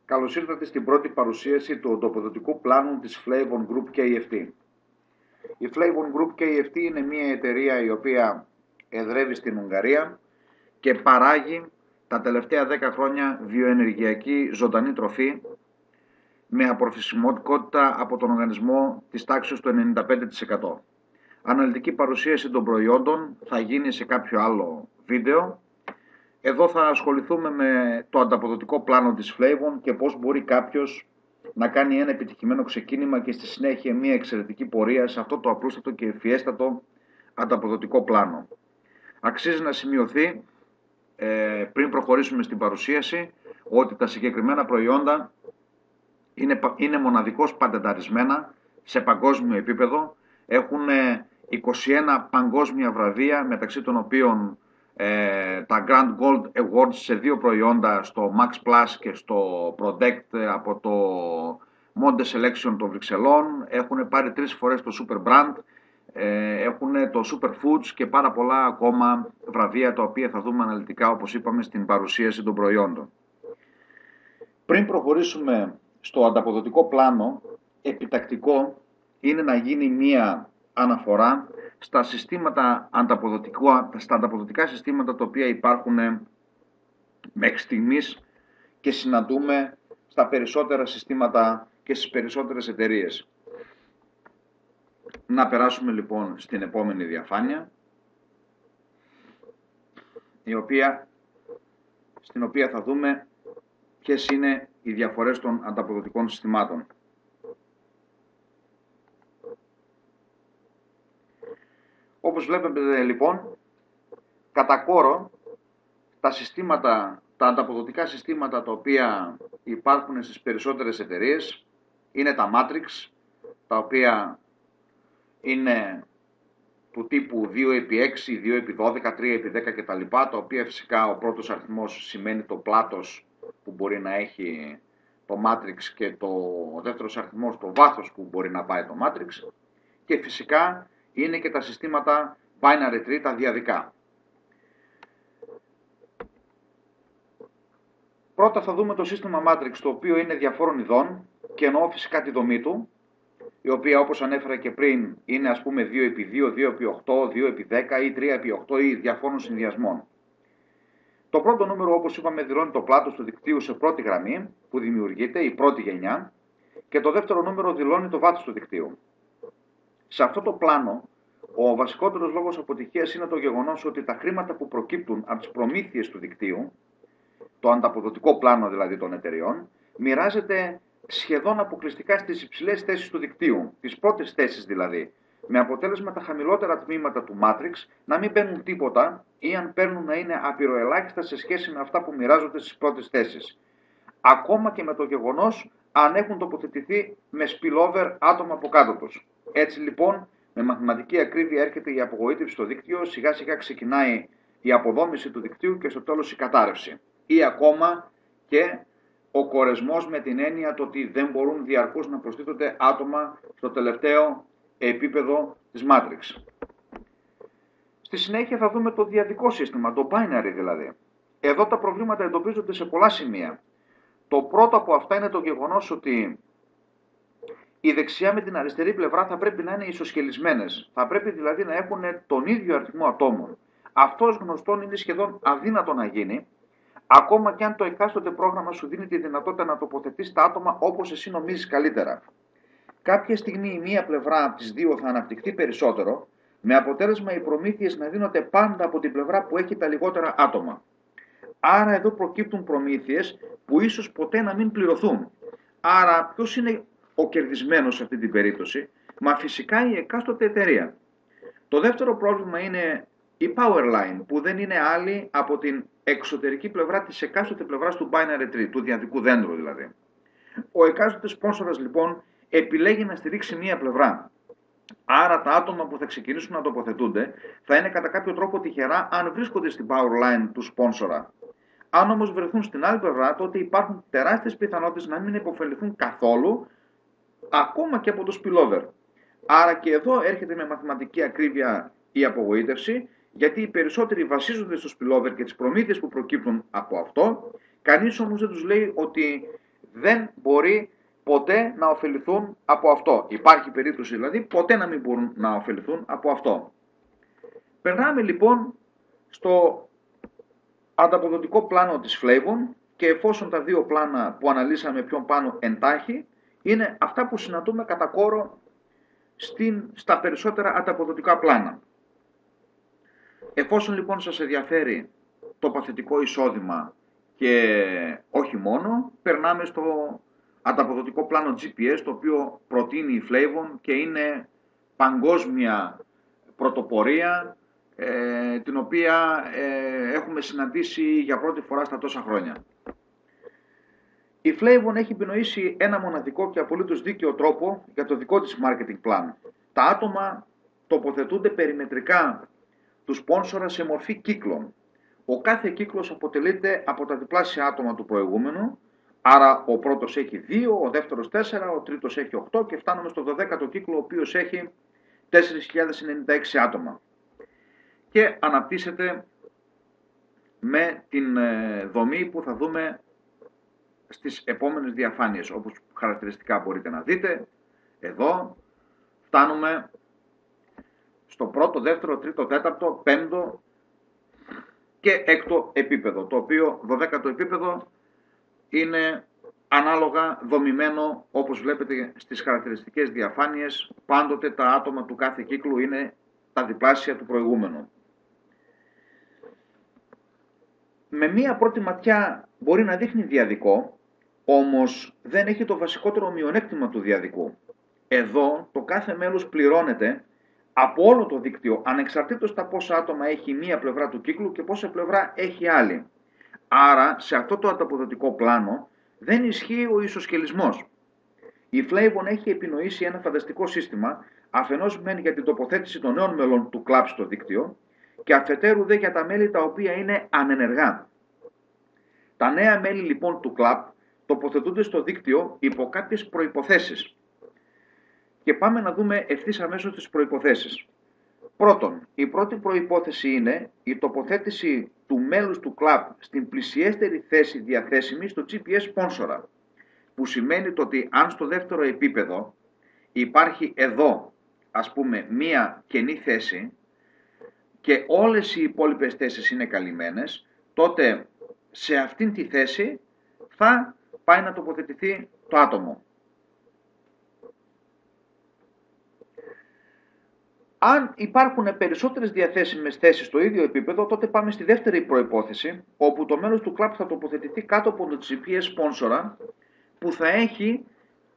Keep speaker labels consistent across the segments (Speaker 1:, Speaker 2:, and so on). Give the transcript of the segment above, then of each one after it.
Speaker 1: Καλώς ήρθατε στην πρώτη παρουσίαση του οντοποδοτικού πλάνου της Flavon Group KFT. Η Flavon Group KFT είναι μια εταιρεία η οποία εδρεύει στην Ουγγαρία και παράγει τα τελευταία 10 χρόνια βιοενεργειακή ζωντανή τροφή με απορροφησιμότητα από τον οργανισμό της τάξης του 95%. Αναλυτική παρουσίαση των προϊόντων θα γίνει σε κάποιο άλλο βίντεο. Εδώ θα ασχοληθούμε με το ανταποδοτικό πλάνο της Flavon και πώς μπορεί κάποιος να κάνει ένα επιτυχημένο ξεκίνημα και στη συνέχεια μια εξαιρετική πορεία σε αυτό το απλούστατο και ευφιέστατο ανταποδοτικό πλάνο. Αξίζει να σημειωθεί πριν προχωρήσουμε στην παρουσίαση ότι τα συγκεκριμένα προϊόντα είναι μοναδικώς πατενταρισμένα σε παγκόσμιο επίπεδο. Έχουν 21 παγκόσμια βραβεία, μεταξύ των οποίων τα Grand Gold Awards σε δύο προϊόντα, στο Max Plus και στο Protect από το Monde Selection των Βρυξελών. Έχουν πάρει 3 φορές το Super Brand, έχουν το Super Foods και πάρα πολλά ακόμα βραβεία, τα οποία θα δούμε αναλυτικά, όπως είπαμε, στην παρουσίαση των προϊόντων. Πριν προχωρήσουμε στο ανταποδοτικό πλάνο, επιτακτικό είναι να γίνει μία αναφορά στα ανταποδοτικά συστήματα τα οποία υπάρχουν μέχρι στιγμής και συναντούμε στα περισσότερα συστήματα και στις περισσότερες εταιρείες. Να περάσουμε λοιπόν στην επόμενη διαφάνεια, στην οποία θα δούμε ποιες είναι οι διαφορές των ανταποδοτικών συστημάτων. Όπως βλέπετε λοιπόν, κατά κόρο, τα ανταποδοτικά συστήματα τα οποία υπάρχουν στις περισσότερες εταιρείες είναι τα Matrix, τα οποία είναι του τύπου 2x6, 2x12, 3x10 κτλ. Τα οποία φυσικά ο πρώτος αριθμός σημαίνει το πλάτος που μπορεί να έχει το Matrix και ο δεύτερος αριθμός το βάθος που μπορεί να πάει το Matrix, και φυσικά είναι και τα συστήματα binary tree, τα διαδικά. Πρώτα θα δούμε το σύστημα Matrix, το οποίο είναι διαφόρων ειδών, και εννοώ φυσικά τη δομή του, η οποία, όπως ανέφερα και πριν, είναι ας πούμε 2x2, 2x8, 2x10 ή 3x8 ή διαφόρων συνδυασμών. Το πρώτο νούμερο, όπως είπαμε, δηλώνει το πλάτος του δικτύου σε πρώτη γραμμή που δημιουργείται, η πρώτη γενιά, και το δεύτερο νούμερο δηλώνει το βάθος του δικτύου. Σε αυτό το πλάνο, ο βασικότερος λόγος αποτυχίας είναι το γεγονός ότι τα χρήματα που προκύπτουν από τις προμήθειες του δικτύου, το ανταποδοτικό πλάνο δηλαδή των εταιριών, μοιράζεται σχεδόν αποκλειστικά στις υψηλές θέσεις του δικτύου, τις πρώτες θέσεις δηλαδή, με αποτέλεσμα τα χαμηλότερα τμήματα του Matrix να μην παίρνουν τίποτα, ή αν παίρνουν να είναι απειροελάχιστα σε σχέση με αυτά που μοιράζονται στις πρώτες θέσεις. Ακόμα και με το γεγονός αν έχουν τοποθετηθεί με spillover άτομα από κάτω τους. Έτσι λοιπόν, με μαθηματική ακρίβεια έρχεται η απογοήτευση στο δίκτυο, σιγά σιγά ξεκινάει η αποδόμηση του δικτύου και στο τέλος η κατάρρευση. Ή ακόμα και ο κορεσμός, με την έννοια το ότι δεν μπορούν διαρκώς να προστίθονται άτομα στο τελευταίο επίπεδο της Matrix. Στη συνέχεια θα δούμε το διαδικό σύστημα, το binary δηλαδή. Εδώ τα προβλήματα εντοπίζονται σε πολλά σημεία. Το πρώτο από αυτά είναι το γεγονός ότι η δεξιά με την αριστερή πλευρά θα πρέπει να είναι ισοσχελισμένες. Θα πρέπει δηλαδή να έχουν τον ίδιο αριθμό ατόμων. Αυτό ως γνωστόν είναι σχεδόν αδύνατο να γίνει, ακόμα και αν το εκάστοτε πρόγραμμα σου δίνει τη δυνατότητα να τοποθετείς τα άτομα όπως εσύ νομίζεις καλύτερα. Κάποια στιγμή η μία πλευρά από τις δύο θα αναπτυχθεί περισσότερο, με αποτέλεσμα οι προμήθειες να δίνονται πάντα από την πλευρά που έχει τα λιγότερα άτομα. Άρα εδώ προκύπτουν προμήθειες που ίσως ποτέ να μην πληρωθούν. Άρα ποιος είναι ο κερδισμένος σε αυτή την περίπτωση? Μα φυσικά η εκάστοτε εταιρεία. Το δεύτερο πρόβλημα είναι η power line, που δεν είναι άλλη από την εξωτερική πλευρά της εκάστοτε πλευράς του binary tree, του διαδικού δέντρου δηλαδή. Ο εκάστοτε σπόνσορας λοιπόν επιλέγει να στηρίξει μία πλευρά. Άρα τα άτομα που θα ξεκινήσουν να τοποθετούνται θα είναι κατά κάποιο τρόπο τυχερά αν βρίσκονται στην power line του σπόνσορα. Αν όμως βρεθούν στην άλλη πλευρά, τότε υπάρχουν τεράστιες πιθανότητες να μην υποφεληθούν καθόλου, ακόμα και από το spillover. Άρα και εδώ έρχεται με μαθηματική ακρίβεια η απογοήτευση, γιατί οι περισσότεροι βασίζονται στο spillover και τις προμήθειες που προκύπτουν από αυτό. Κανείς όμως δεν τους λέει ότι δεν μπορεί ποτέ να ωφεληθούν από αυτό. Υπάρχει περίπτωση δηλαδή ποτέ να μην μπορούν να ωφεληθούν από αυτό. Περνάμε λοιπόν στο ανταποδοτικό πλάνο της Flavon και εφόσον τα δύο πλάνα που αναλύσαμε πιο πάνω εντάχει είναι αυτά που συναντούμε κατά κόρο στα περισσότερα ανταποδοτικά πλάνα. Εφόσον λοιπόν σας ενδιαφέρει το παθητικό εισόδημα και όχι μόνο, περνάμε στο ανταποδοτικό πλάνο GPS, το οποίο προτείνει η Flavon και είναι παγκόσμια πρωτοπορία, την οποία έχουμε συναντήσει για πρώτη φορά στα τόσα χρόνια. Η Flavon έχει επινοήσει ένα μοναδικό και απολύτως δίκαιο τρόπο για το δικό της marketing plan. Τα άτομα τοποθετούνται περιμετρικά του σπόνσορα σε μορφή κύκλων. Ο κάθε κύκλος αποτελείται από τα διπλάσια άτομα του προηγούμενου, άρα ο πρώτος έχει 2, ο δεύτερος 4, ο τρίτος έχει 8 και φτάνουμε στο 12ο κύκλο, ο οποίος έχει 4.096 άτομα. Και αναπτύσσεται με την δομή που θα δούμε στις επόμενες διαφάνειες, όπως χαρακτηριστικά μπορείτε να δείτε. Εδώ φτάνουμε στο πρώτο, δεύτερο, τρίτο, τέταρτο, πέμπτο και έκτο επίπεδο, το οποίο 12ο επίπεδο είναι ανάλογα δομημένο, όπως βλέπετε στις χαρακτηριστικές διαφάνειες, πάντοτε τα άτομα του κάθε κύκλου είναι τα διπλάσια του προηγούμενου. Με μία πρώτη ματιά μπορεί να δείχνει διαδικό, όμως δεν έχει το βασικότερο μειονέκτημα του διαδικού. Εδώ το κάθε μέλος πληρώνεται από όλο το δίκτυο, ανεξαρτήτως τα πόσα άτομα έχει μία πλευρά του κύκλου και πόσα πλευρά έχει άλλη. Άρα σε αυτό το ανταποδοτικό πλάνο δεν ισχύει ο ισοσκελισμός. Η Flavon έχει επινοήσει ένα φανταστικό σύστημα, αφενός μεν για την τοποθέτηση των νέων μελών του κλαμπ στο δίκτυο και αφετέρου δε για τα μέλη τα οποία είναι ανενεργά. Τα νέα μέλη λοιπόν του κλαμπ τοποθετούνται στο δίκτυο υπό κάποιες προϋποθέσεις. Και πάμε να δούμε ευθύς αμέσως τις προϋποθέσεις. Πρώτον, η πρώτη προϋπόθεση είναι η τοποθέτηση του μέλους του κλαμπ στην πλησιέστερη θέση διαθέσιμη στο GPS σπόνσορα, που σημαίνει το ότι αν στο δεύτερο επίπεδο υπάρχει εδώ, ας πούμε, μία κενή θέση και όλες οι υπόλοιπες θέσεις είναι καλυμμένες, τότε σε αυτήν τη θέση θα πάει να τοποθετηθεί το άτομο. Αν υπάρχουν περισσότερες διαθέσιμες θέσεις στο ίδιο επίπεδο, τότε πάμε στη δεύτερη προϋπόθεση, όπου το μέλος του κλαμπ θα τοποθετηθεί κάτω από το GPS σπόνσορα, που θα έχει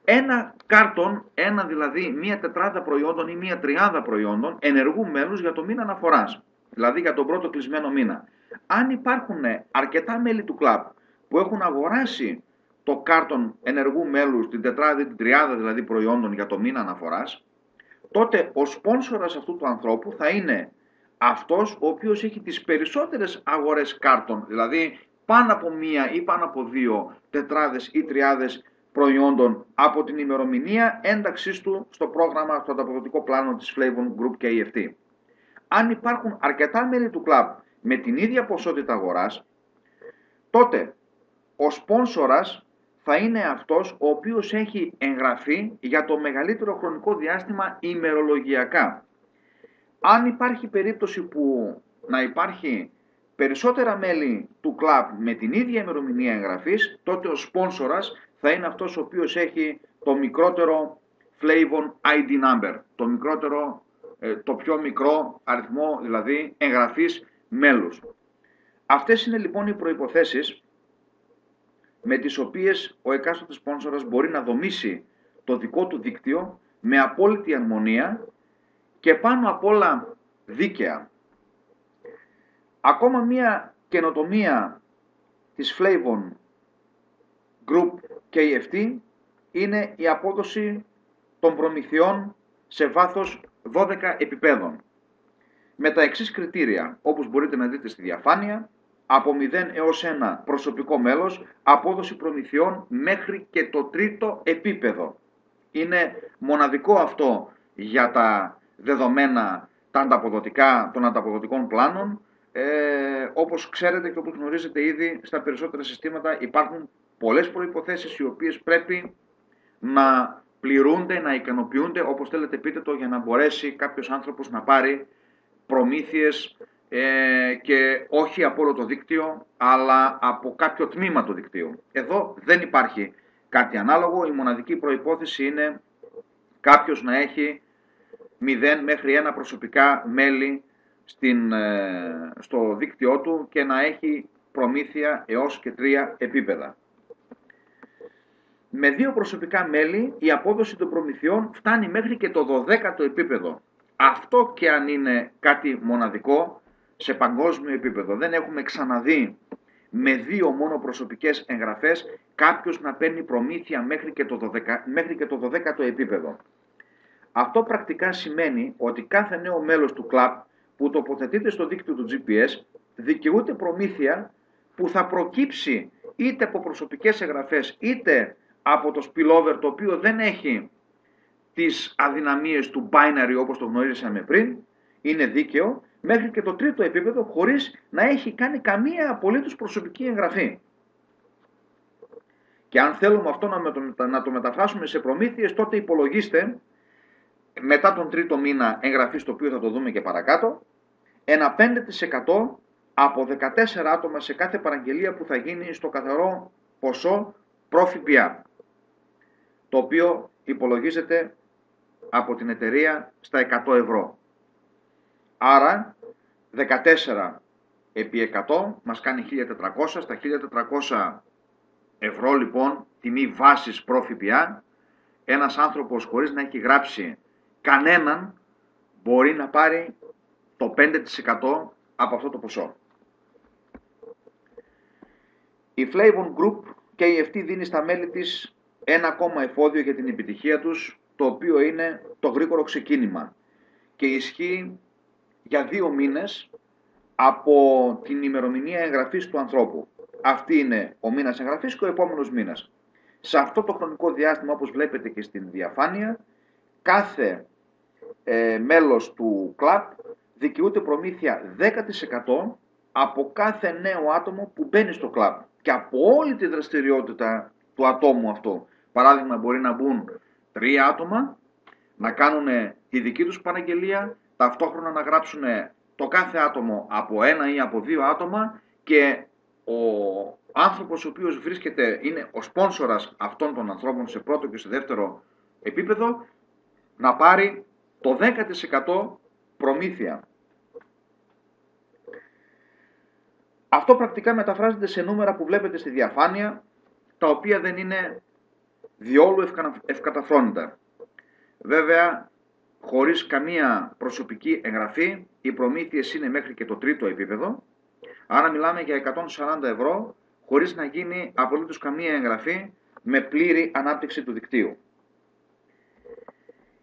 Speaker 1: ένα κάρτον, δηλαδή μία τετράδα προϊόντων ή μία τριάδα προϊόντων ενεργού μέλους για το μήνα αναφοράς, δηλαδή για τον πρώτο κλεισμένο μήνα. Αν υπάρχουν αρκετά μέλη του κλαμπ που έχουν αγοράσει το κάρτον ενεργού μέλους, την τετράδα ή την τριάδα δηλαδή προϊόντων για το μήνα αναφοράς, τότε ο σπόνσορας αυτού του ανθρώπου θα είναι αυτός ο οποίος έχει τις περισσότερες αγορές κάρτων, δηλαδή πάνω από μία ή πάνω από δύο τετράδες ή τριάδες προϊόντων από την ημερομηνία ένταξής του στο πρόγραμμα, στο ανταποδοτικό πλάνο της Flavon Group KFT. Αν υπάρχουν αρκετά μέλη του κλαμπ με την ίδια ποσότητα αγοράς, τότε ο σπόνσορας θα είναι αυτός ο οποίος έχει εγγραφεί για το μεγαλύτερο χρονικό διάστημα ημερολογιακά. Αν υπάρχει περίπτωση που να υπάρχει περισσότερα μέλη του κλαμπ με την ίδια ημερομηνία εγγραφής, τότε ο σπόνσορας θα είναι αυτός ο οποίος έχει το μικρότερο Flavon ID number, το πιο μικρό αριθμό δηλαδή εγγραφής μέλους. Αυτές είναι λοιπόν οι προϋποθέσεις με τις οποίες ο εκάστοτε σπόνσορας μπορεί να δομήσει το δικό του δίκτυο με απόλυτη αρμονία και πάνω απ' όλα δίκαια. Ακόμα μία καινοτομία της Flavon Group KFT είναι η απόδοση των προμηθειών σε βάθος 12 επιπέδων. Με τα εξής κριτήρια, όπως μπορείτε να δείτε στη διαφάνεια, από 0 έως 1 προσωπικό μέλος, απόδοση προμηθειών μέχρι και το τρίτο επίπεδο. Είναι μοναδικό αυτό για τα δεδομένα των ανταποδοτικών πλάνων. Όπως ξέρετε και όπως γνωρίζετε ήδη, στα περισσότερα συστήματα υπάρχουν πολλές προϋποθέσεις οι οποίες πρέπει να πληρούνται, να ικανοποιούνται, όπως θέλετε πείτε το, για να μπορέσει κάποιος άνθρωπος να πάρει προμήθειες και όχι από όλο το δίκτυο, αλλά από κάποιο τμήμα του δικτύου. Εδώ δεν υπάρχει κάτι ανάλογο. Η μοναδική προϋπόθεση είναι κάποιος να έχει 0 μέχρι 1 προσωπικά μέλη στο δίκτυό του και να έχει προμήθεια έως και 3 επίπεδα. Με 2 προσωπικά μέλη η απόδοση των προμηθειών φτάνει μέχρι και το 12ο επίπεδο. Αυτό και αν είναι κάτι μοναδικό σε παγκόσμιο επίπεδο. Δεν έχουμε ξαναδεί με 2 μόνο προσωπικές εγγραφές κάποιος να παίρνει προμήθεια μέχρι και το 12ο επίπεδο. Αυτό πρακτικά σημαίνει ότι κάθε νέο μέλος του κλαμπ που τοποθετείται στο δίκτυο του GPS δικαιούται προμήθεια που θα προκύψει είτε από προσωπικές εγγραφές είτε από το spillover, το οποίο δεν έχει τις αδυναμίες του binary όπως το γνωρίσαμε πριν, είναι δίκαιο, μέχρι και το 3ο επίπεδο χωρίς να έχει κάνει καμία απολύτως προσωπική εγγραφή. Και αν θέλουμε αυτό να το μεταφράσουμε σε προμήθειες, τότε υπολογίστε μετά τον 3ο μήνα εγγραφής, το οποίο θα το δούμε και παρακάτω, ένα 5% από 14 άτομα σε κάθε παραγγελία που θα γίνει στο καθαρό ποσό προ-ΦΠΑ, το οποίο υπολογίζεται από την εταιρεία στα 100 ευρώ. Άρα 14 επί 100 μας κάνει 1.400, στα 1.400 ευρώ λοιπόν τιμή βάσης προ-ΦΠΑ, ένας άνθρωπος χωρίς να έχει γράψει κανέναν μπορεί να πάρει το 5% από αυτό το ποσό. Η Flavon Group KFT δίνει στα μέλη της ένα ακόμα εφόδιο για την επιτυχία τους, το οποίο είναι το γρήγορο ξεκίνημα και ισχύει για 2 μήνες από την ημερομηνία εγγραφής του ανθρώπου. Αυτή είναι ο μήνας εγγραφής και ο επόμενος μήνας. Σε αυτό το χρονικό διάστημα, όπως βλέπετε και στην διαφάνεια, κάθε μέλος του κλαμπ δικαιούται προμήθεια 10% από κάθε νέο άτομο που μπαίνει στο κλαμπ και από όλη τη δραστηριότητα του ατόμου αυτό. Παράδειγμα, μπορεί να μπουν 3 άτομα, να κάνουν τη δική τους παραγγελία, ταυτόχρονα να γράψουν το κάθε άτομο από 1 ή από 2 άτομα και ο άνθρωπος ο οποίος είναι ο σπόνσορας αυτών των ανθρώπων σε πρώτο και σε δεύτερο επίπεδο να πάρει το 10% προμήθεια. Αυτό πρακτικά μεταφράζεται σε νούμερα που βλέπετε στη διαφάνεια, τα οποία δεν είναι διόλου ευκαταφρόνητα. Βέβαια, χωρίς καμία προσωπική εγγραφή, οι προμήθειες είναι μέχρι και το 3ο επίπεδο, άρα μιλάμε για 140 ευρώ, χωρίς να γίνει απολύτως καμία εγγραφή, με πλήρη ανάπτυξη του δικτύου.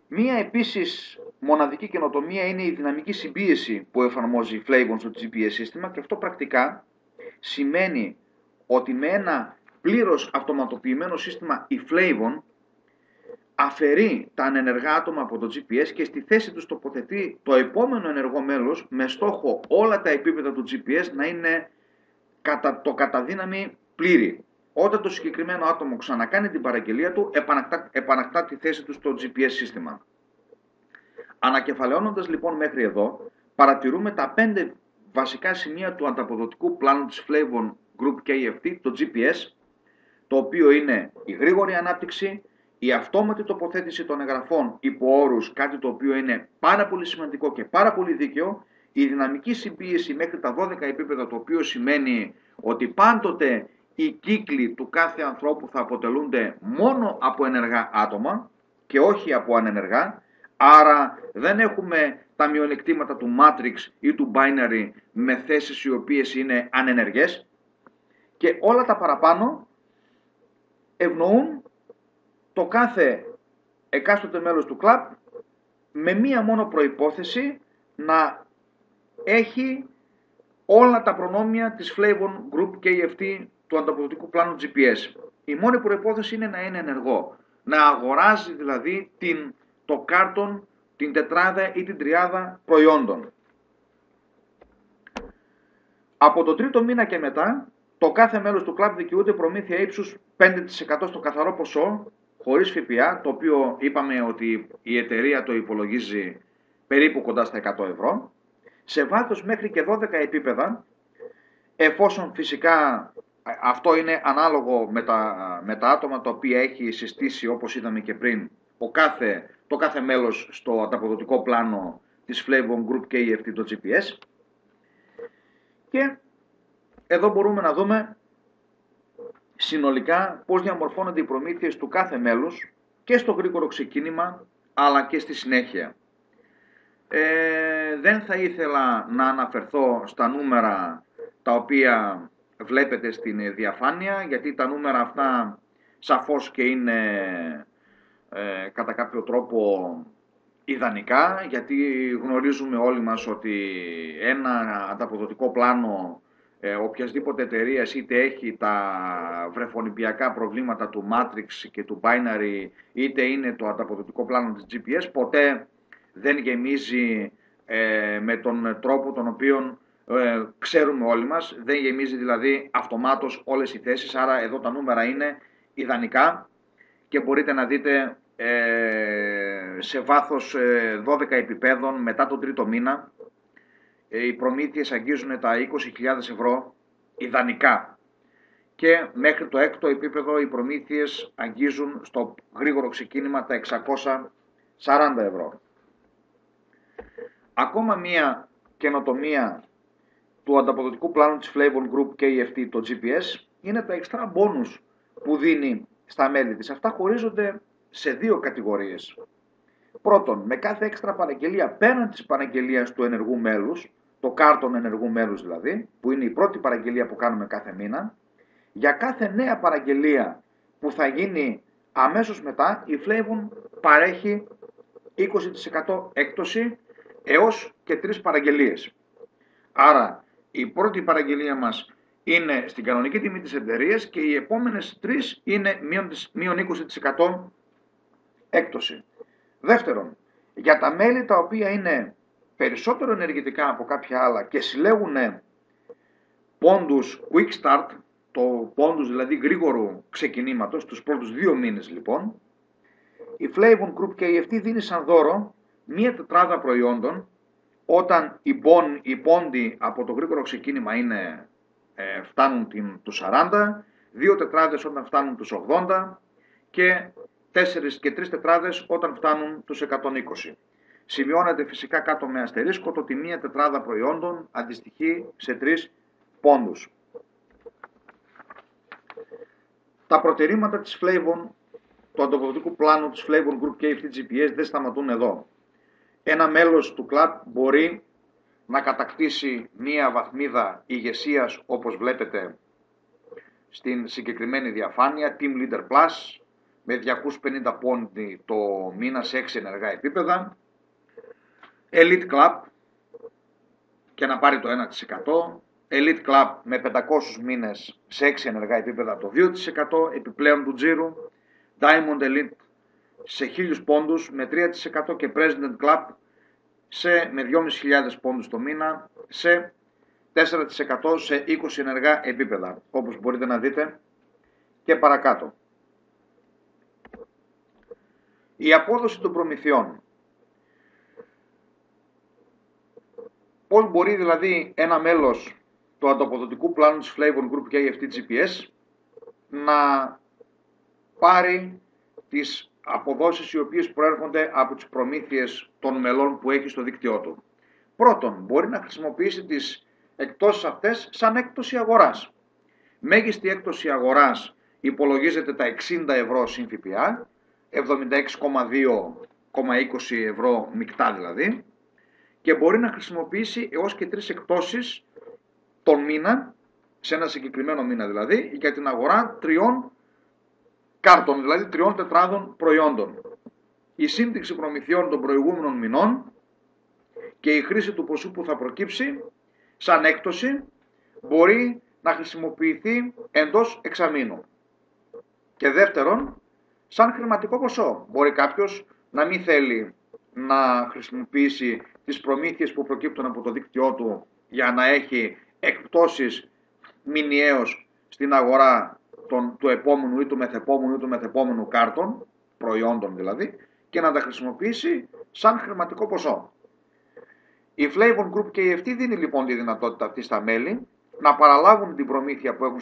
Speaker 1: Μία επίσης μοναδική καινοτομία είναι η δυναμική συμπίεση που εφαρμόζει η Flavon στο GPS σύστημα και αυτό πρακτικά σημαίνει ότι με ένα πλήρως αυτοματοποιημένο σύστημα η Flavon αφαιρεί τα ανενεργά άτομα από το GPS και στη θέση τους τοποθετεί το επόμενο ενεργό μέλος με στόχο όλα τα επίπεδα του GPS να είναι κατά δύναμη πλήρη. Όταν το συγκεκριμένο άτομο ξανακάνει την παραγγελία του, επανακτά τη θέση του στο GPS σύστημα. Ανακεφαλαιώνοντας λοιπόν μέχρι εδώ, παρατηρούμε τα 5 βασικά σημεία του ανταποδοτικού πλάνου της Flavon Group KFT, το GPS, το οποίο είναι η γρήγορη ανάπτυξη, η αυτόματη τοποθέτηση των εγγραφών υπό όρους, κάτι το οποίο είναι πάρα πολύ σημαντικό και πάρα πολύ δίκαιο, η δυναμική συμπίεση μέχρι τα 12 επίπεδα, το οποίο σημαίνει ότι πάντοτε οι κύκλοι του κάθε ανθρώπου θα αποτελούνται μόνο από ενεργά άτομα και όχι από ανενεργά, άρα δεν έχουμε τα μειονεκτήματα του Matrix ή του Binary με θέσεις οι οποίες είναι ανενεργές και όλα τα παραπάνω ευνοούν το κάθε εκάστοτε μέλος του κλαμπ με μία μόνο προϋπόθεση να έχει όλα τα προνόμια της Flavon Group KFT του ανταποδοτικού πλάνου GPS. Η μόνη προϋπόθεση είναι να είναι ενεργό, να αγοράζει δηλαδή το κάρτον, την τετράδα ή την τριάδα προϊόντων. Από το 3ο μήνα και μετά, το κάθε μέλος του κλαμπ δικαιούται προμήθεια ύψους 5% στο καθαρό ποσό, χωρίς ΦΠΑ, το οποίο είπαμε ότι η εταιρεία το υπολογίζει περίπου κοντά στα 100 ευρώ, σε βάθος μέχρι και 12 επίπεδα, εφόσον φυσικά αυτό είναι ανάλογο με τα άτομα τα οποία έχει συστήσει, όπως είδαμε και πριν, το κάθε μέλος στο ανταποδοτικό πλάνο της Flavon Group KFT, το GPS. Και εδώ μπορούμε να δούμε συνολικά πώς διαμορφώνονται οι προμήθειες του κάθε μέλους και στο γρήγορο ξεκίνημα αλλά και στη συνέχεια. Δεν θα ήθελα να αναφερθώ στα νούμερα τα οποία βλέπετε στην διαφάνεια, γιατί τα νούμερα αυτά σαφώς και είναι κατά κάποιο τρόπο ιδανικά, γιατί γνωρίζουμε όλοι μας ότι ένα ανταποδοτικό πλάνο οποιασδήποτε εταιρείας, είτε έχει τα βρεφονιπιακά προβλήματα του Matrix και του Binary, είτε είναι το ανταποδοτικό πλάνο της GPS, ποτέ δεν γεμίζει με τον τρόπο τον οποίο ξέρουμε όλοι μας, δεν γεμίζει δηλαδή αυτομάτως όλες οι θέσεις, άρα εδώ τα νούμερα είναι ιδανικά και μπορείτε να δείτε σε βάθος 12 επιπέδων μετά τον τρίτο μήνα οι προμήθειες αγγίζουν τα 20.000 ευρώ ιδανικά και μέχρι το έκτο επίπεδο οι προμήθειες αγγίζουν στο γρήγορο ξεκίνημα τα 640 ευρώ. Ακόμα μία καινοτομία του ανταποδοτικού πλάνου της Flavon Group KFT, το GPS, είναι τα extra bonus που δίνει στα μέλη της. Αυτά χωρίζονται σε δύο κατηγορίες. Πρώτον, με κάθε έξτρα παραγγελία πέραν της παραγγελίας του ενεργού μέλους, το κάρτον ενεργού μέλους δηλαδή, που είναι η πρώτη παραγγελία που κάνουμε κάθε μήνα, για κάθε νέα παραγγελία που θα γίνει αμέσως μετά, η Flavon παρέχει 20% έκπτωση έως και 3 παραγγελίες. Άρα η πρώτη παραγγελία μας είναι στην κανονική τιμή της εταιρείας και οι επόμενες 3 είναι μείον 20% έκπτωση. Δεύτερον, για τα μέλη τα οποία είναι περισσότερο ενεργητικά από κάποια άλλα και συλλέγουν πόντους quick start, το πόντους δηλαδή γρήγορου ξεκινήματος, τους πρώτους 2 μήνες λοιπόν, η Flavon Group KFT δίνει σαν δώρο μία τετράδα προϊόντων όταν οι πόντοι από το γρήγορο ξεκίνημα φτάνουν τους 40, 2 τετράδες όταν φτάνουν τους 80 και 4 και 3 τετράδες όταν φτάνουν τους 120. Σημειώνεται φυσικά κάτω με αστερίσκο το ότι μία τετράδα προϊόντων αντιστοιχεί σε 3 πόντους. Τα προτερήματα της Flavon, του ανταποδοτικού πλάνου της Flavon Group KFT GPS δεν σταματούν εδώ. Ένα μέλος του κλαμπ μπορεί να κατακτήσει μία βαθμίδα ηγεσίας, όπως βλέπετε στην συγκεκριμένη διαφάνεια, Team Leader Plus, με 250 πόντι το μήνα σε 6 ενεργά επίπεδα, Elite Club και να πάρει το 1%, Elite Club με 500 μήνες σε 6 ενεργά επίπεδα το 2% επιπλέον του τζίρου, Diamond Elite σε 1000 πόντους με 3% και President Club με 2.500 πόντους το μήνα σε 4% σε 20 ενεργά επίπεδα, όπως μπορείτε να δείτε και παρακάτω. Η απόδοση των προμηθειών. Πώς μπορεί δηλαδή ένα μέλος του ανταποδοτικού πλάνου της Flavon Group KFT GPS να πάρει τις αποδόσεις οι οποίες προέρχονται από τις προμήθειες των μελών που έχει στο δίκτυό του. Πρώτον, μπορεί να χρησιμοποιήσει τις εκπτώσεις αυτές σαν έκπτωση αγοράς. Μέγιστη έκπτωση αγοράς υπολογίζεται τα 60 ευρώ συν ΦΠΑ, 76,2,20 ευρώ μεικτά δηλαδή, και μπορεί να χρησιμοποιήσει έως και 3 εκπτώσεις τον μήνα, σε ένα συγκεκριμένο μήνα δηλαδή, για την αγορά 3 κάρτων, δηλαδή 3 τετράδων προϊόντων. Η σύμπτυξη προμηθειών των προηγούμενων μηνών και η χρήση του ποσού που θα προκύψει σαν έκπτωση μπορεί να χρησιμοποιηθεί εντός εξαμήνου. Και δεύτερον, σαν χρηματικό ποσό. Μπορεί κάποιος να μην θέλει να χρησιμοποιήσει τις προμήθειες που προκύπτουν από το δίκτυό του για να έχει εκπτώσεις μηνιαίως στην αγορά του επόμενου ή του μεθεπόμενου ή του μεθεπόμενου κάρτων, προϊόντων δηλαδή, και να τα χρησιμοποιήσει σαν χρηματικό ποσό. Η Flavon Group και η αυτή δίνει λοιπόν τη δυνατότητα αυτή στα μέλη να παραλάβουν την προμήθεια που έχουν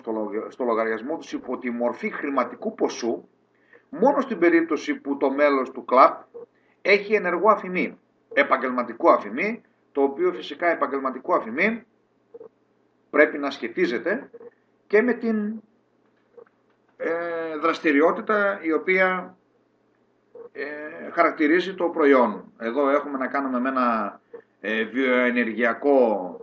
Speaker 1: στο λογαριασμό τους υπό τη μορφή χρηματικού ποσού, μόνο στην περίπτωση που το μέλος του κλαμπ έχει ενεργό αφημί, επαγγελματικό αφημί, το οποίο φυσικά επαγγελματικό αφημί πρέπει να σχετίζεται και με την δραστηριότητα η οποία χαρακτηρίζει το προϊόν. Εδώ έχουμε να κάνουμε με ένα βιοενεργειακό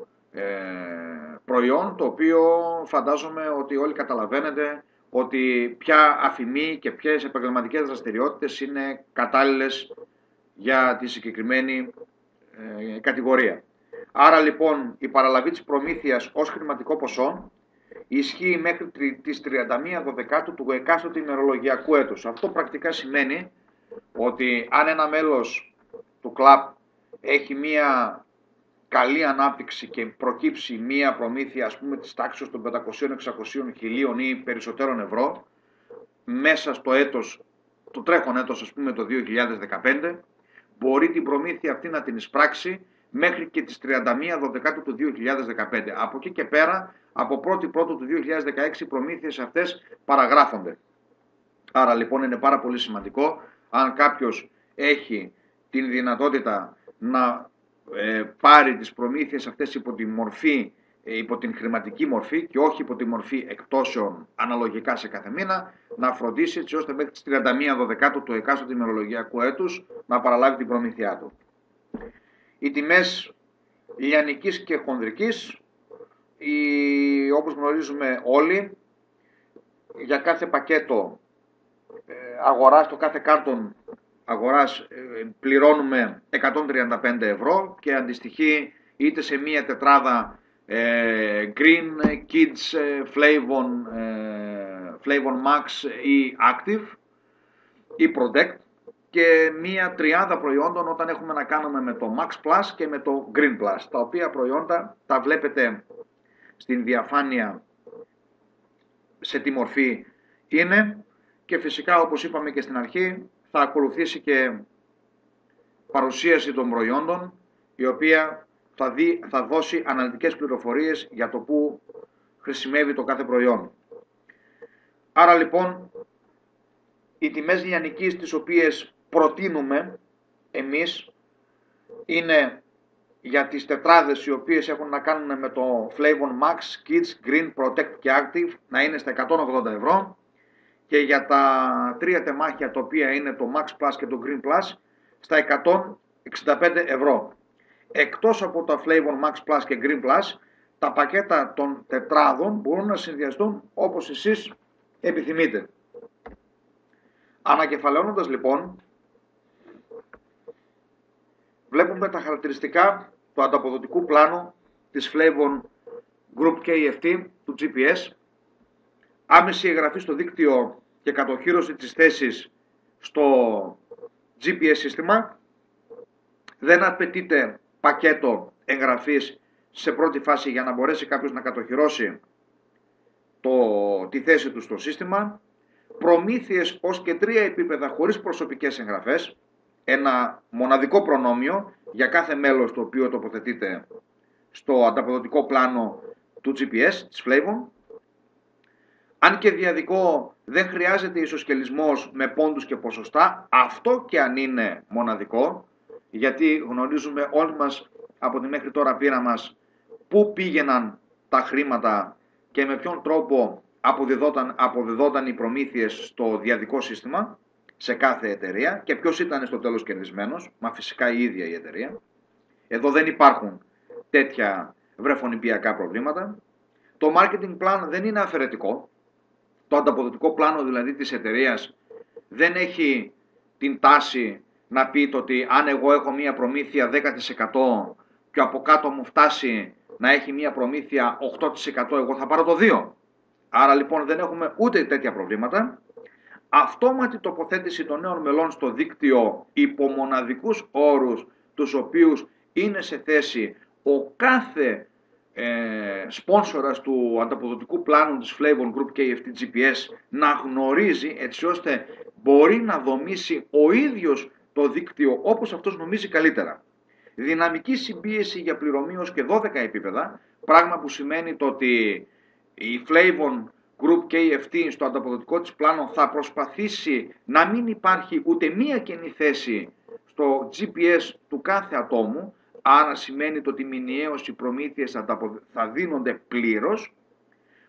Speaker 1: προϊόν, το οποίο φαντάζομαι ότι όλοι καταλαβαίνετε ότι ποια αφημί και ποιες επαγγελματικές δραστηριότητες είναι κατάλληλες για τη συγκεκριμένη κατηγορία. Άρα λοιπόν η παραλαβή της προμήθειας ως χρηματικό ποσό ισχύει μέχρι τις 31 Δωδεκάτου του εκάστοτε ημερολογιακού έτους. Αυτό πρακτικά σημαίνει ότι αν ένα μέλος του κλαμπ έχει μία καλή ανάπτυξη και προκύψει μία προμήθεια, ας πούμε, της τάξης των 500, 600, 1000 ή περισσότερων ευρώ μέσα στο έτος, το τρέχον έτος, ας πούμε το 2015, μπορεί την προμήθεια αυτή να την εισπράξει μέχρι και τις 31 Δωδεκάτου του 2015. Από εκεί και πέρα, από 1η Πρώτου του 2016, οι προμήθειες αυτές παραγράφονται. Άρα λοιπόν είναι πάρα πολύ σημαντικό, αν κάποιος έχει την δυνατότητα να πάρει τις προμήθειες αυτές υπό την χρηματική μορφή και όχι υπό τη μορφή εκτόσεων αναλογικά σε κάθε μήνα, να φροντίσει έτσι ώστε μέχρι τις 31 Δωδεκάτου του εκάστοτε ημερολογιακού έτους να παραλάβει την προμήθειά του. Οι τιμές λιανικής και χονδρικής, όπως γνωρίζουμε όλοι, για κάθε πακέτο αγοράς, το κάθε κάρτον αγοράς πληρώνουμε 135 ευρώ και αντιστοιχεί είτε σε μία τετράδα Green, Kids, Flavon Max ή Active ή Protect, και μία τριάδα προϊόντων όταν έχουμε να κάνουμε με το Max Plus και με το Green Plus, τα οποία προϊόντα τα βλέπετε στην διαφάνεια σε τι μορφή είναι, και φυσικά όπως είπαμε και στην αρχή θα ακολουθήσει και παρουσίαση των προϊόντων, η οποία θα δώσει αναλυτικές πληροφορίες για το που χρησιμεύει το κάθε προϊόν. Άρα λοιπόν οι τιμές λιανικής τις οποίες προτείνουμε εμείς είναι για τις τετράδες οι οποίες έχουν να κάνουν με το Flavon Max, Kids, Green, Protect και Active να είναι στα 180 ευρώ, και για τα τρία τεμάχια τα οποία είναι το Max Plus και το Green Plus στα 165 ευρώ. Εκτός από τα Flavon Max Plus και Green Plus, τα πακέτα των τετράδων μπορούν να συνδυαστούν όπως εσείς επιθυμείτε. Ανακεφαλαιώνοντας λοιπόν, βλέπουμε τα χαρακτηριστικά του ανταποδοτικού πλάνου της Flavon Group KFT του GPS. Άμεση εγγραφή στο δίκτυο και κατοχύρωση της θέσης στο GPS σύστημα. Δεν απαιτείται πακέτο εγγραφής σε πρώτη φάση για να μπορέσει κάποιος να κατοχυρώσει τη θέση του στο σύστημα. Προμήθειες ως και 3 επίπεδα χωρίς προσωπικές εγγραφές. Ένα μοναδικό προνόμιο για κάθε μέλος το οποίο τοποθετείται στο ανταποδοτικό πλάνο του GPS της Flavon. Αν και διαδικό, δεν χρειάζεται ισοσκελισμός με πόντους και ποσοστά, αυτό και αν είναι μοναδικό, γιατί γνωρίζουμε όλοι μας από τη μέχρι τώρα πείρα μας πού πήγαιναν τα χρήματα και με ποιον τρόπο αποδιδόταν οι προμήθειες στο διαδικό σύστημα σε κάθε εταιρεία και ποιος ήταν στο τέλος κερδισμένος, μα φυσικά η ίδια η εταιρεία. Εδώ δεν υπάρχουν τέτοια βρεφονιπιακά προβλήματα. Το marketing plan δεν είναι αφαιρετικό. Το ανταποδοτικό πλάνο δηλαδή της εταιρείας δεν έχει την τάση να πει ότι αν εγώ έχω μία προμήθεια 10% και από κάτω μου φτάσει να έχει μία προμήθεια 8%, εγώ θα πάρω το 2%. Άρα λοιπόν δεν έχουμε ούτε τέτοια προβλήματα. Αυτόματη τοποθέτηση των νέων μελών στο δίκτυο υπό μοναδικούς όρους, τους οποίους είναι σε θέση ο κάθε σπόνσορας του ανταποδοτικού πλάνου της Flavon Group KFT GPS να γνωρίζει, έτσι ώστε μπορεί να δομήσει ο ίδιος το δίκτυο όπως αυτός νομίζει καλύτερα. Δυναμική συμπίεση για πληρωμή ως και 12 επίπεδα, πράγμα που σημαίνει το ότι η Flavon Group KFT στο ανταποδοτικό της πλάνο θα προσπαθήσει να μην υπάρχει ούτε μία κενή θέση στο GPS του κάθε ατόμου, άρα σημαίνει το ότι μηνιαίως οι προμήθειες θα δίνονται πλήρως,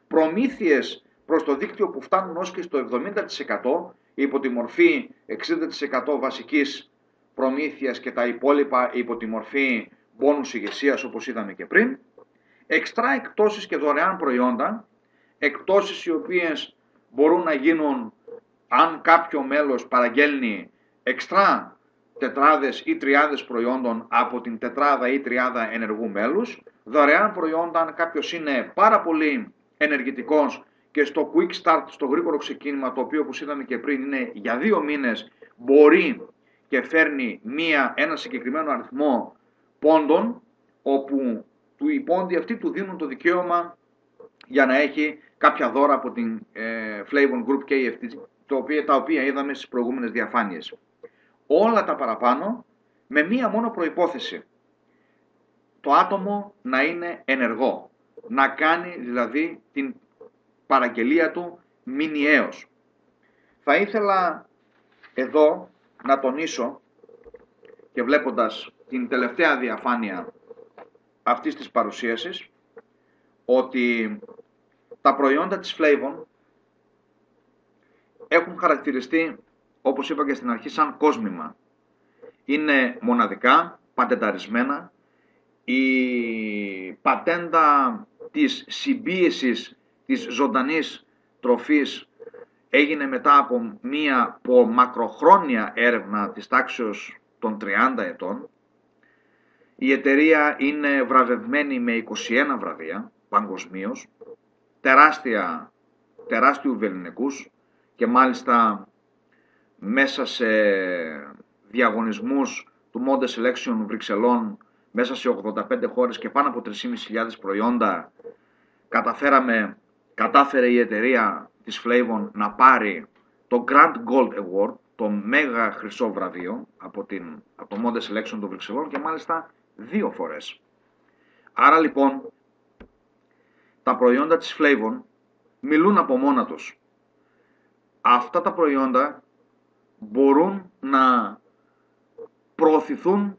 Speaker 1: προμήθειες προς το δίκτυο που φτάνουν ως και στο 70% υπό τη μορφή 60% βασικής προμήθειας και τα υπόλοιπα υπό τη μορφή μπόνους ηγεσίας όπως είδαμε και πριν, εξτρά εκτόσεις και δωρεάν προϊόντα, εκτόσεις οι οποίες μπορούν να γίνουν αν κάποιο μέλος παραγγέλνει εξτρά τετράδες ή τριάδες προϊόντων από την τετράδα ή τριάδα ενεργού μέλους, δωρεάν προϊόντα αν κάποιος είναι πάρα πολύ ενεργητικός και στο quick start, στο γρήγορο ξεκίνημα, το οποίο όπως είδαμε και πριν είναι για 2 μήνες, μπορεί και φέρνει ένα συγκεκριμένο αριθμό πόντων, όπου οι πόντοι αυτοί του δίνουν το δικαίωμα για να έχει κάποια δώρα από την Flavon Group KFT, τα οποία είδαμε στις προηγούμενες διαφάνειες. Όλα τα παραπάνω με μία μόνο προϋπόθεση. Το άτομο να είναι ενεργό, να κάνει δηλαδή την παραγγελία του μηνιαίως. Θα ήθελα εδώ να τονίσω, και βλέποντας την τελευταία διαφάνεια αυτής της παρουσίασης, ότι τα προϊόντα της Flavon έχουν χαρακτηριστεί, όπως είπα και στην αρχή, σαν κόσμημα. Είναι μοναδικά, πατενταρισμένα. Η πατέντα της συμπίεσης της ζωντανής τροφής έγινε μετά από μία μακροχρόνια έρευνα της τάξεως των 30 ετών. Η εταιρεία είναι βραβευμένη με 21 βραβεία παγκοσμίως, τεράστιου βεληνικούς, και μάλιστα μέσα σε διαγωνισμούς του Monde Selection Βρυξελών, μέσα σε 85 χώρες και πάνω από 3.500 προϊόντα, κατάφερε η εταιρεία της Flavon να πάρει το Grand Gold Award, το μέγα χρυσό βραβείο από το Monde Selection των Βρυξελών, και μάλιστα 2 φορές. Άρα λοιπόν τα προϊόντα της Flavon μιλούν από μόνα τους. Αυτά τα προϊόντα μπορούν να προωθηθούν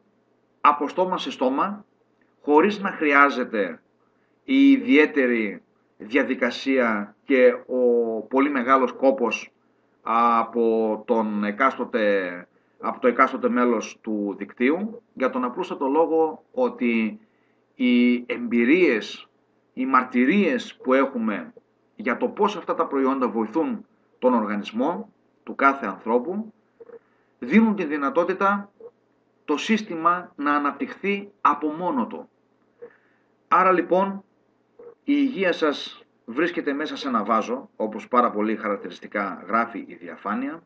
Speaker 1: από στόμα σε στόμα χωρίς να χρειάζεται η ιδιαίτερη διαδικασία και ο πολύ μεγάλος κόπος από το εκάστοτε μέλος του δικτύου, για τον απλούστατο λόγο ότι οι εμπειρίες, οι μαρτυρίες που έχουμε για το πώς αυτά τα προϊόντα βοηθούν τον οργανισμό του κάθε ανθρώπου δίνουν τη δυνατότητα το σύστημα να αναπτυχθεί από μόνο του. Άρα λοιπόν η υγεία σας βρίσκεται μέσα σε ένα βάζο, όπως πάρα πολύ χαρακτηριστικά γράφει η διαφάνεια.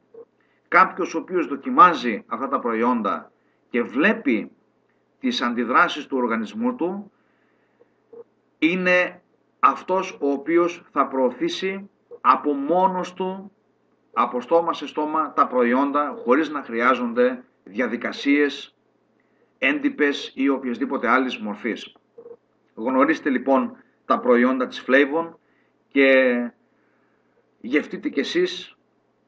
Speaker 1: Κάποιος ο οποίος δοκιμάζει αυτά τα προϊόντα και βλέπει τις αντιδράσεις του οργανισμού του, είναι αυτός ο οποίος θα προωθήσει από μόνος του, από στόμα σε στόμα, τα προϊόντα, χωρίς να χρειάζονται διαδικασίες έντυπες ή οποιασδήποτε άλλης μορφής. Γνωρίστε λοιπόν τα προϊόντα της Flavon και γευτείτε κι εσείς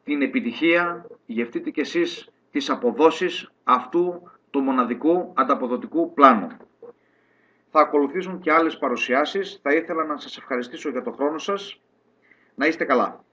Speaker 1: την επιτυχία, γευτείτε κι εσείς τις αποδόσεις αυτού του μοναδικού ανταποδοτικού πλάνου. Θα ακολουθήσουν και άλλες παρουσιάσεις. Θα ήθελα να σας ευχαριστήσω για το χρόνο σας. Να είστε καλά.